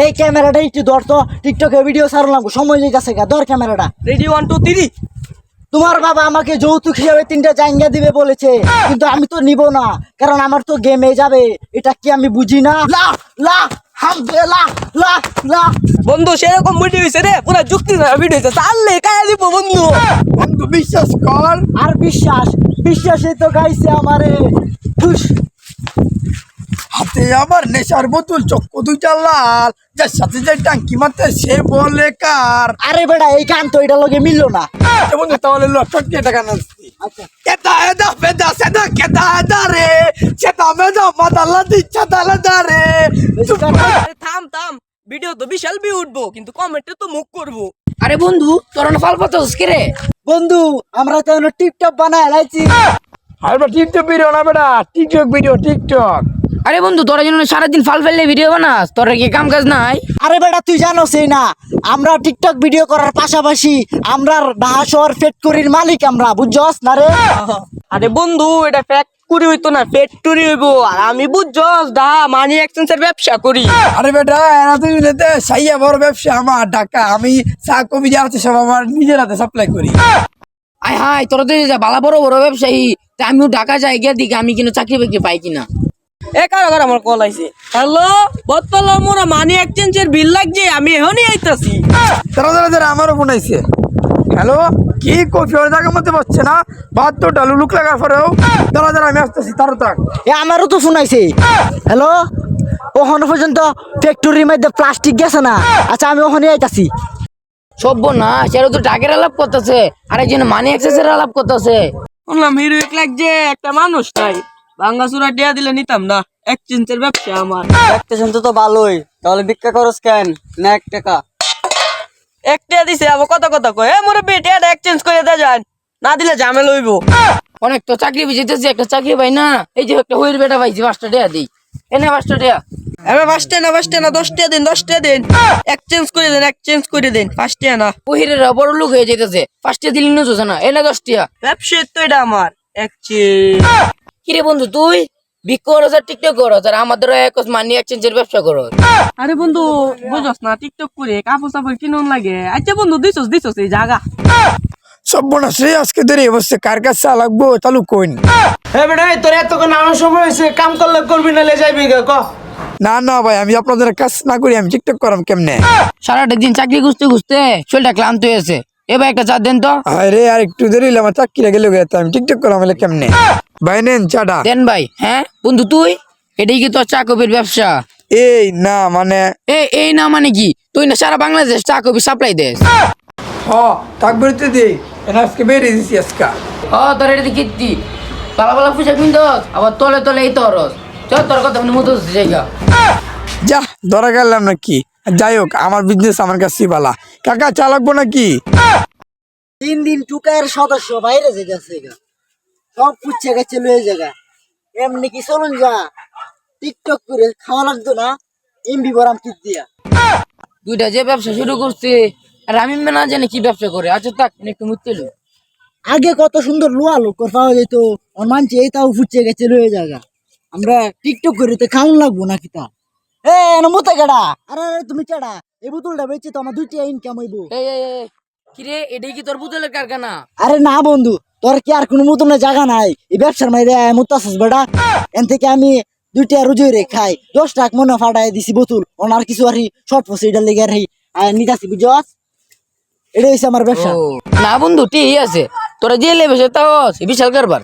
এই ক্যামেরাটা একটু ধর তো, টিকটকে ভিডিও ছাড়ো লাগবো, সময় লেগেছে গা, ধর ক্যামেরাটা। রেডি 1 2 3। তোমার বাবা আমাকে যৌতুক হিসাবে 3টা জায়গা দিবে বলেছে, কিন্তু আমি তো নিব না, কারণ আমার তো গেমে যাবে। এটা কি আমি বুঝি না? লা লা হামদে লা লা লা। বন্ধু সেরকম ভিডিও হইছে রে, পুরো যুক্তি ভিডিও হইছে, চাললে কায়া দিব বন্ধু। বন্ধু বিশ্বাস কর। আর বিশ্বাসে তো গাইছে আমারে। ঠুস। হাতে আবার নেশার বোতল, চক্কু দুইটা লাল, যার সাথে যে টাঙ্কি মারতে সে বলে কার। আরে বেটা এই গান তো এটা লগে মিললো না। বন্ধু তাহলে লটকে টাকা নাচছি। আচ্ছা কেতা এদা পেদা সেদা কেতা এদা রে, সেটা মেদা মাদালা দিচ্ছা দালা দা রে। আরে থাম থাম, ভিডিও তো বিশাল ভিউ উঠবো, কিন্তু কমেন্টে তো মুখ করবো। আরে বন্ধু তোর না ফাল পাতাস কে রে? বন্ধু আমরা তো টিকটক বানায় লাইছি। আর টিকটক ভিডিও না বেটা, টিকটক ভিডিও টিকটক। আরে বন্ধু তোরা জন্য সারাদিন ফাল ফেললে ভিডিও বানাস, তোর কি কাম কাজ নাই? আরে বেটা তুই জানোসই না, আমরা টিকটক ভিডিও করার পাশাপাশি আমরা ঢাকা শহর ফ্যাক্টরির মালিক, আমরা বুঝছস না রে? আরে বন্ধু এটা ফ্যাক্টরি হইতো না, ফ্যাক্টরি হইবো। আর আমি বুঝছস দা মানি এক্সচেঞ্জের ব্যবসা করি। আরে বেটা এরা তুই নিতে সাইয়া বড় ব্যবসা আমার ঢাকা, আমি চা কবি যা আছে সব আমার নিজের হাতে সাপ্লাই করি। আয় হাই তোরা তো বালা বড় বড় ব্যবসায়ী, তা আমিও ঢাকা যাই গিয়ে দিকে আমি কিন্তু চাকরি বাকরি পাই কিনা। এ কারো কারো আমার কল আইছে। হ্যালো বতলা মোরা মানি এক্সচেঞ্জের বিল লাগছে, আমি এখনই আইতাছি। তারা আমারও ফোন আইছে। হ্যালো কি কফি ওর জায়গা মধ্যে পাচ্ছে না, 72টা লুক লাগার পরেও তারা আমি আসতেছি তারও তাক। এ আমারও তো শুনাইছে। হ্যালো, ওখানে পর্যন্ত ফ্যাক্টরির মধ্যে প্লাস্টিক গেছে না? আচ্ছা আমি ওখানে আইতাছি। সভ্য না সেটা তো ঢাকের আলাপ করতেছে, আর একজন মানি এক্সেসের আলাপ করতেছে। শুনলাম হিরোইক লাগছে, একটা মানুষ নাই। ভাঙ্গাচুরা টিয়া দিলে নিতাম না, এক্সচেঞ্জের ব্যবসা আমার। দেখতেছেন তো ভালোই, তাহলে ভিক্ষা খরচ কেন না 1 টাকা? একটা দিছে আবার কথা কথা কয়, এ মোরে বেটিয়াটা এক্সচেঞ্জ করে দে যান, না দিলে ঝামেলা হইব। অনেক তো চাকরি বুঝেতেছি, একটা চাকরি পাই না, এই যে একটা হইর বেটা পাইছি 5টা টাকা দিই, এনে 5টা টাকা। এবার 5টা না 10টা দিন, 10টা দিন, এক্সচেঞ্জ করে দেন, এক্সচেঞ্জ করে দেন, 5টা না। ওহিরের বড় লোক হয়ে যেতেছে, 5টা দিলি নুজোছে না, এনে 10 টাকা। ব্যবসা তো এটা আমার এক্সচেঞ্জ। কিরে বন্ধু তুই বিক্রি করছ আর টিকটক করছ, আর আমাদের এক মানি এক্সচেঞ্জের ব্যবসা করছ। আরে বন্ধু বুঝছ না, টিকটক করে কাপড় চাপড় কিনুন লাগে। আচ্ছা বন্ধু দিছস এই জায়গা। সব বোনা সে আজকে দেরি অবশ্যই কার কাছে চা লাগবো চালু কইন। হ্যাঁ বেটা তোর এতক্ষণ আমার সময় হয়েছে, কাম করলে করবি না, যাইবি ক। না না ভাই আমি আপনাদের কাজ না করি, আমি টিকটক করাম কেমনে? সারাটা দিন চাকরি খুঁজতে খুঁজতে শরীরটা ক্লান্ত হয়েছে, এবার একটা চা দেন তো। আরে আর একটু দেরি হইলে আমার চাকরিটা গেলে আমি টিকটক করাম হলে কেমনে? ভাই নেন চাটা। দেন ভাই। হ্যাঁ বন্ধু তুই এটাই কি তোর চা কপির ব্যবসা? এই না মানে এই না মানে কি, তুই না সারা বাংলাদেশ চা কপি সাপ্লাই দেস? হ থাকবে তো দিই, আজকে বেরিয়ে দিছি আজকা। তোর এটা কীর্তি পালা পালা পোশাক কিনত, আবার তলে তলে এই তরস। চল তোর কথা মানে মতো জায়গা যা ধরা গেলাম নাকি। যাই হোক আমার বিজনেস আমার কাছে ভালা। কাকা চা লাগবো নাকি? 3 দিন টুকায়ের সদস্য বাইরে যেতেছে গা, সব পুচ্ছে গেছে লয়ে জায়গা। এমনি কি চলুন যা, টিকটক করে খাওয়া লাগতো না, এমবি বরাম কিট দিয়া। দুইটা যে ব্যবসা শুরু করছে, আর আমি না জানি কি ব্যবসা করে। আচ্ছা থাক একটু মুততেল। আগে কত সুন্দর লোয়া লোক পাওয়া যেত, মানছে এই তাও ফুচ্ছে গেছে লয়ে জায়গা। আমরা টিকটক করে তো খাওয়ান লাগবো নাকি তা? এ মুতে কেডা? আরে তুমি কেডা? এই বোতলটা বেচে তো আমার 2টা ইনকাম হইব। কিরে এটাই কি তোর বুতলের কারখানা? আরে না বন্ধু, তোর কি আর কোনো মতনের জায়গা নাই এই ব্যবসার মাইরে মুতাছিস বেটা? এন থেকে আমি 2টা রুজই রে খাই, 10 টাকা মনে ফাটাই দিছি বোতল, ওনার কিছু আর শর্ট পড়ছে, এটার লেগে আর নিতাছি, বুঝছস? এটা হচ্ছে আমার ব্যবসা। না বন্ধু ঠিক আছে, তোরা যে লেবেছে তাও বিশাল কারবার।